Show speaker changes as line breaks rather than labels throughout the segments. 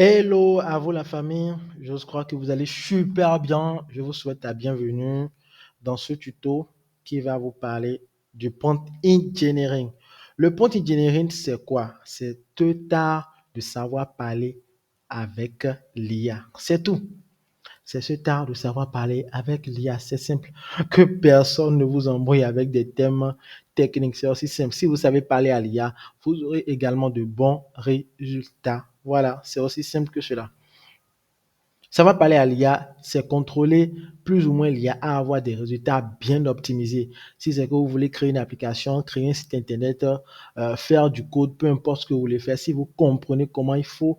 Hello à vous la famille, je crois que vous allez super bien. Je vous souhaite la bienvenue dans ce tuto qui va vous parler du prompt engineering. Le prompt engineering, c'est quoi? C'est tout art de savoir parler avec l'IA. C'est tout. C'est ce art de savoir parler avec l'IA. C'est simple. Que personne ne vous embrouille avec des thèmes techniques. C'est aussi simple. Si vous savez parler à l'IA, vous aurez également de bons résultats. Voilà, c'est aussi simple que cela. Savoir parler à l'IA, c'est contrôler plus ou moins l'IA à avoir des résultats bien optimisés. Si c'est que vous voulez créer une application, créer un site internet, faire du code, peu importe ce que vous voulez faire, si vous comprenez comment il faut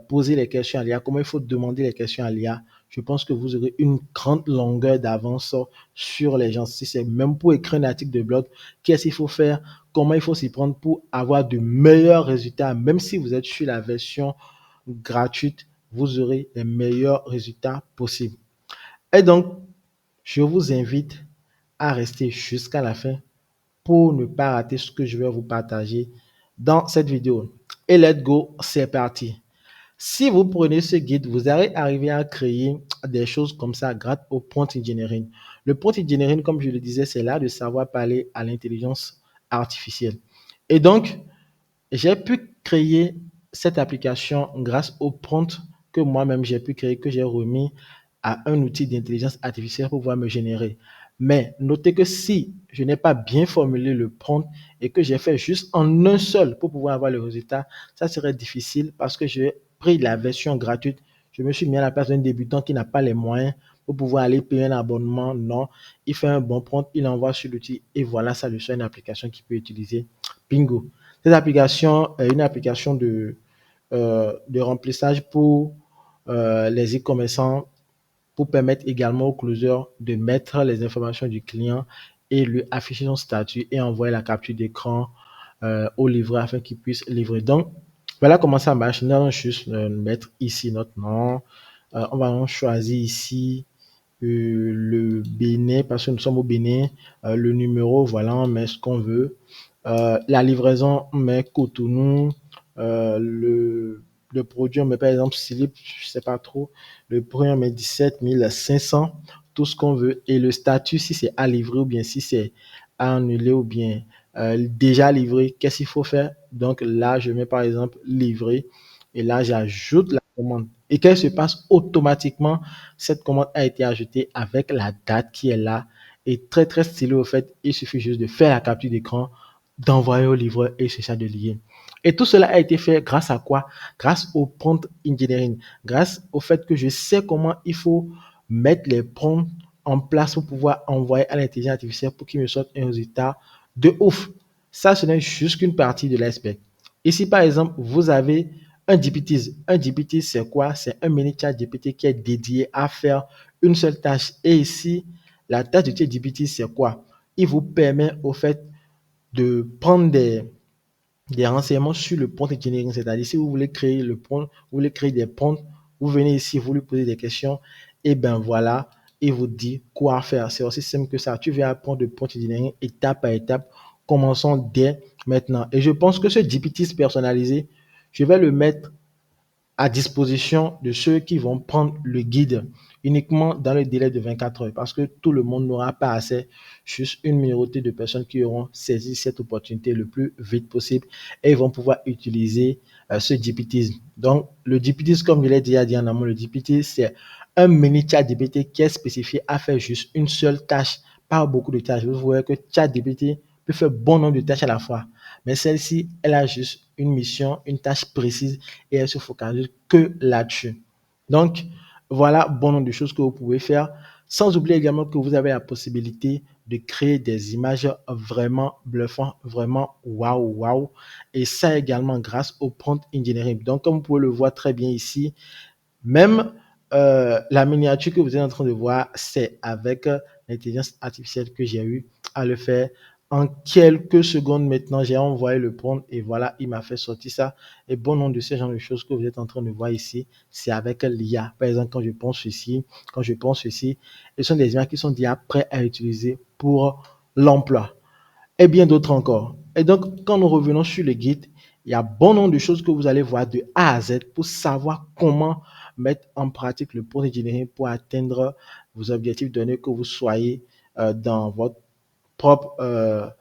poser les questions à l'IA, comment il faut demander les questions à l'IA, je pense que vous aurez une grande longueur d'avance sur les gens. Si c'est même pour écrire un article de blog, qu'est-ce qu'il faut faire, comment il faut s'y prendre pour avoir de meilleurs résultats, même si vous êtes sur la version gratuite, vous aurez les meilleurs résultats possibles. Et donc, je vous invite à rester jusqu'à la fin pour ne pas rater ce que je vais vous partager dans cette vidéo. Et let's go, c'est parti. Si vous prenez ce guide, vous allez arriver à créer des choses comme ça grâce au prompt engineering. Le prompt engineering, comme je le disais, c'est là de savoir parler à l'intelligence artificielle. Et donc, j'ai pu créer cette application grâce au prompt que moi-même j'ai pu créer, que j'ai remis à un outil d'intelligence artificielle pour pouvoir me générer. Mais notez que si je n'ai pas bien formulé le prompt et que j'ai fait juste en un seul pour pouvoir avoir le résultat, ça serait difficile parce que j'ai pris la version gratuite. Je me suis mis à la place d'un débutant qui n'a pas les moyens pour pouvoir aller payer un abonnement. Non, il fait un bon prompt, il envoie sur l'outil et voilà, ça lui fait une application qu'il peut utiliser. Bingo. Cette application est une application de remplissage pour les e-commerçants pour permettre également au closer de mettre les informations du client et lui afficher son statut et envoyer la capture d'écran au livreur afin qu'il puisse livrer. Donc, voilà comment ça marche. Nous allons juste mettre ici notre nom. On va donc choisir ici le Bénin parce que nous sommes au Bénin. Le numéro, voilà, on met ce qu'on veut. La livraison, on met Cotonou. Le produit, on met par exemple slip, je sais pas trop. Le prix, on met 17 500, tout ce qu'on veut. Et le statut, si c'est à livrer ou bien si c'est à annuler ou bien déjà livré, qu'est-ce qu'il faut faire? Donc là, je mets par exemple livré et là, j'ajoute la commande. Et qu'elle se passe automatiquement, cette commande a été ajoutée avec la date qui est là et très très stylé au fait. Il suffit juste de faire la capture d'écran, d'envoyer au livreur et c'est ça de lier. Et tout cela a été fait grâce à quoi? Grâce au prompt engineering, grâce au fait que je sais comment il faut mettre les prompts en place pour pouvoir envoyer à l'intelligence artificielle pour qu'il me sorte un résultat de ouf. Ça, ce n'est juste qu'une partie de l'iceberg. Ici, par exemple, vous avez un GPT. Un GPT, c'est quoi? C'est un mini chat GPT qui est dédié à faire une seule tâche. Et ici, la tâche de chat GPT, c'est quoi? Il vous permet au fait de prendre des renseignements sur le prompt engineering. C'est-à-dire, si vous voulez créer le prompt, vous voulez créer des prompts, vous venez ici, vous lui posez des questions, et ben voilà, il vous dit quoi faire. C'est aussi simple que ça. Tu vas apprendre le prompt engineering étape par étape. Commençons dès maintenant. Et je pense que ce GPT personnalisé, je vais le mettre à disposition de ceux qui vont prendre le guide uniquement dans le délai de 24 heures parce que tout le monde n'aura pas accès, juste une minorité de personnes qui auront saisi cette opportunité le plus vite possible et ils vont pouvoir utiliser ce GPT. Donc, le GPT, comme je l'ai déjà dit en amont, le GPT, c'est un mini chat GPT qui est spécifié à faire juste une seule tâche, pas beaucoup de tâches. Vous voyez que chat GPT peut faire bon nombre de tâches à la fois. Mais celle-ci, elle a juste une mission, une tâche précise et elle se focalise que là-dessus. Donc, voilà bon nombre de choses que vous pouvez faire. Sans oublier également que vous avez la possibilité de créer des images vraiment bluffantes, vraiment waouh, waouh. Et ça également grâce au prompt engineering. Donc, comme vous pouvez le voir très bien ici, même la miniature que vous êtes en train de voir, c'est avec l'intelligence artificielle que j'ai eu à le faire. En quelques secondes maintenant, j'ai envoyé le prompt et voilà, il m'a fait sortir ça. Et bon nombre de ces genres de choses que vous êtes en train de voir ici, c'est avec l'IA. Par exemple, quand je pense ceci, quand je pense ceci, ce sont des images qui sont déjà prêtes à utiliser pour l'emploi et bien d'autres encore. Et donc, quand nous revenons sur le guide, Il y a bon nombre de choses que vous allez voir de A à Z pour savoir comment mettre en pratique le prompt engineering pour atteindre vos objectifs donnés, que vous soyez dans votre propre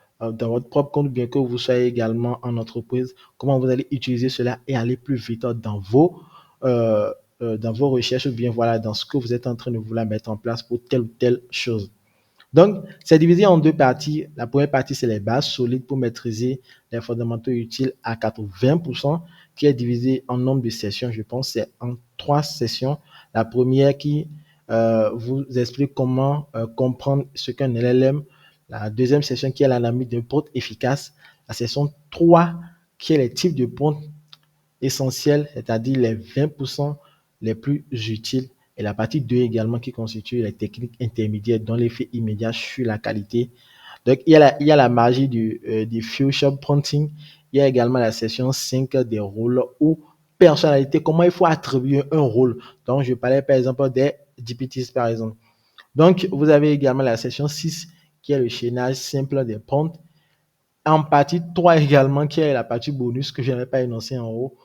compte, bien que vous soyez également en entreprise, comment vous allez utiliser cela et aller plus vite euh, dans vos recherches, ou bien voilà, dans ce que vous êtes en train de vouloir mettre en place pour telle ou telle chose. Donc, c'est divisé en deux parties. La première partie, c'est les bases solides pour maîtriser les fondamentaux utiles à 80%, qui est divisé en nombre de sessions. Je pense que c'est en 3 sessions. La première qui vous explique comment comprendre ce qu'un LLM. La deuxième session qui est l'analyse d'un prompt efficace. La session 3 qui est les types de prompts essentiels, c'est-à-dire les 20% les plus utiles. Et la partie 2 également qui constitue les techniques intermédiaires dont l'effet immédiat sur la qualité. Donc, il y a la magie du future prompting. Il y a également la session 5 des rôles ou personnalité. Comment il faut attribuer un rôle. Donc, je parlais par exemple des GPTs par exemple. Donc, vous avez également la session 6 qui est le chaînage simple des prompts. En partie 3 également qui est la partie bonus que je n'avais pas énoncé en haut.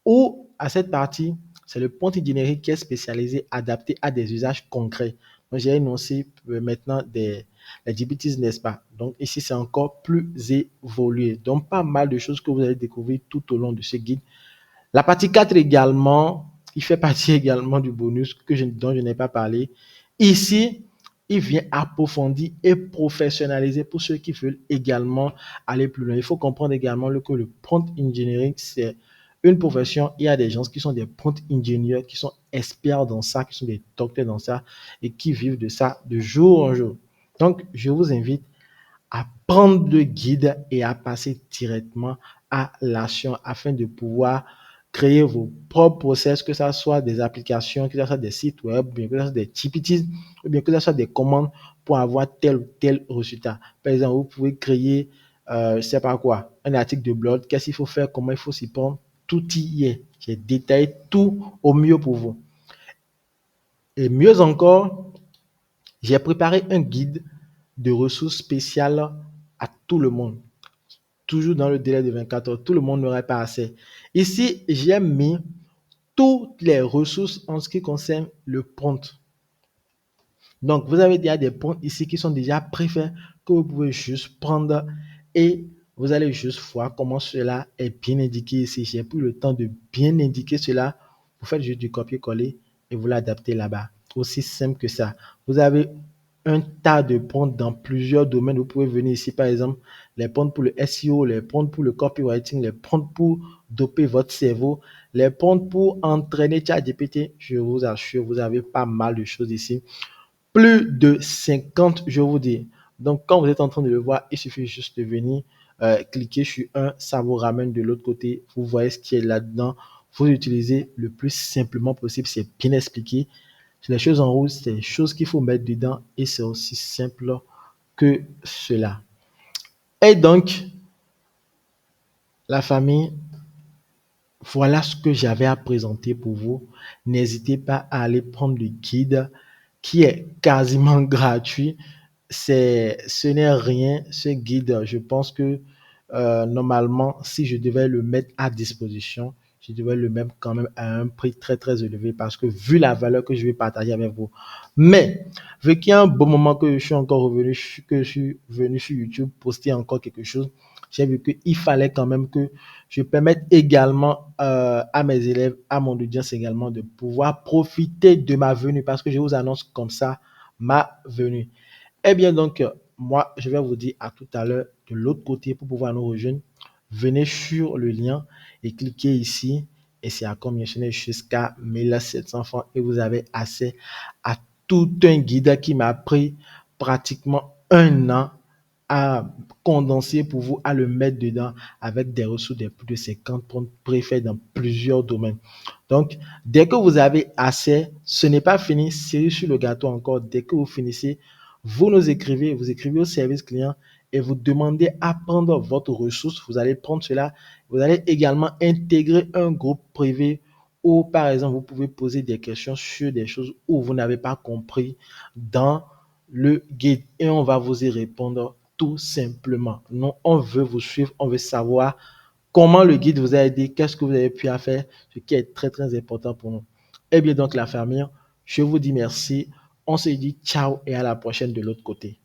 Ou à cette partie, c'est le prompt engineering qui est spécialisé, adapté à des usages concrets. Donc, j'ai énoncé maintenant les GPTs, n'est-ce pas? Donc, ici, c'est encore plus évolué. Donc, pas mal de choses que vous allez découvrir tout au long de ce guide. La partie 4 également, il fait partie également du bonus dont je n'ai pas parlé. Ici, il vient approfondir et professionnaliser pour ceux qui veulent également aller plus loin. Il faut comprendre également que le prompt engineering, c'est une profession. Il y a des gens qui sont des prompt engineers, qui sont experts dans ça, qui sont des docteurs dans ça et qui vivent de ça de jour en jour. Donc, je vous invite à prendre le guide et à passer directement à l'action afin de pouvoir créer vos propres process, que ce soit des applications, que ce soit des sites web, bien que ce soit des GPTs, ou bien que ce soit des commandes pour avoir tel ou tel résultat. Par exemple, vous pouvez créer, je ne sais pas quoi, un article de blog, qu'est-ce qu'il faut faire, comment il faut s'y prendre, tout y est. J'ai détaillé tout au mieux pour vous. Et mieux encore, j'ai préparé un guide de ressources spéciales à tout le monde. Toujours dans le délai de 24 heures. Tout le monde n'aurait pas assez. Ici, j'ai mis toutes les ressources en ce qui concerne le prompt. Donc, vous avez déjà des prompts ici qui sont déjà préfaits que vous pouvez juste prendre et vous allez juste voir comment cela est bien indiqué ici. J'ai pris le temps de bien indiquer cela. Vous faites juste du copier-coller et vous l'adaptez là-bas. Aussi simple que ça. Vous avez un tas de prompts dans plusieurs domaines. Vous pouvez venir ici, par exemple, les prompts pour le SEO, les prompts pour le copywriting, les prompts pour doper votre cerveau, les prompts pour entraîner ChatGPT. Je vous assure, vous avez pas mal de choses ici. Plus de 50, je vous dis. Donc, quand vous êtes en train de le voir, il suffit juste de venir cliquer sur un, ça vous ramène de l'autre côté. Vous voyez ce qui est là-dedans. Vous utilisez le plus simplement possible. C'est bien expliqué. Les choses en rouge, c'est les choses qu'il faut mettre dedans et c'est aussi simple que cela. Et donc, la famille, voilà ce que j'avais à présenter pour vous. N'hésitez pas à aller prendre le guide qui est quasiment gratuit. Ce n'est rien, ce guide. Je pense que normalement, si je devais le mettre à disposition, je devais le mettre quand même à un prix très très élevé parce que vu la valeur que je vais partager avec vous. Mais vu qu'il y a un bon moment que je suis encore revenu, que je suis venu sur YouTube poster encore quelque chose, j'ai vu qu'il fallait quand même que je permette également à mes élèves, à mon audience également, de pouvoir profiter de ma venue parce que je vous annonce comme ça ma venue. Eh bien, donc, moi, je vais vous dire à tout à l'heure de l'autre côté pour pouvoir nous rejoindre. Venez sur le lien et cliquez ici. Et c'est à commissionner jusqu'à 1700 francs. Et vous avez accès à tout un guide qui m'a pris pratiquement un an à condenser pour vous, à le mettre dedans avec des ressources de plus de 50 points préfets dans plusieurs domaines. Donc, dès que vous avez assez, ce n'est pas fini, c'est sur le gâteau encore. Dès que vous finissez, vous écrivez au service client et vous demandez à prendre votre ressource. Vous allez prendre cela. Vous allez également intégrer un groupe privé où, par exemple, vous pouvez poser des questions sur des choses où vous n'avez pas compris dans le guide et on va vous y répondre tout simplement. Non, on veut vous suivre, on veut savoir comment le guide vous a aidé, qu'est-ce que vous avez pu faire, ce qui est très, très important pour nous. Eh bien, donc, la famille, je vous dis merci. On se dit ciao et à la prochaine de l'autre côté.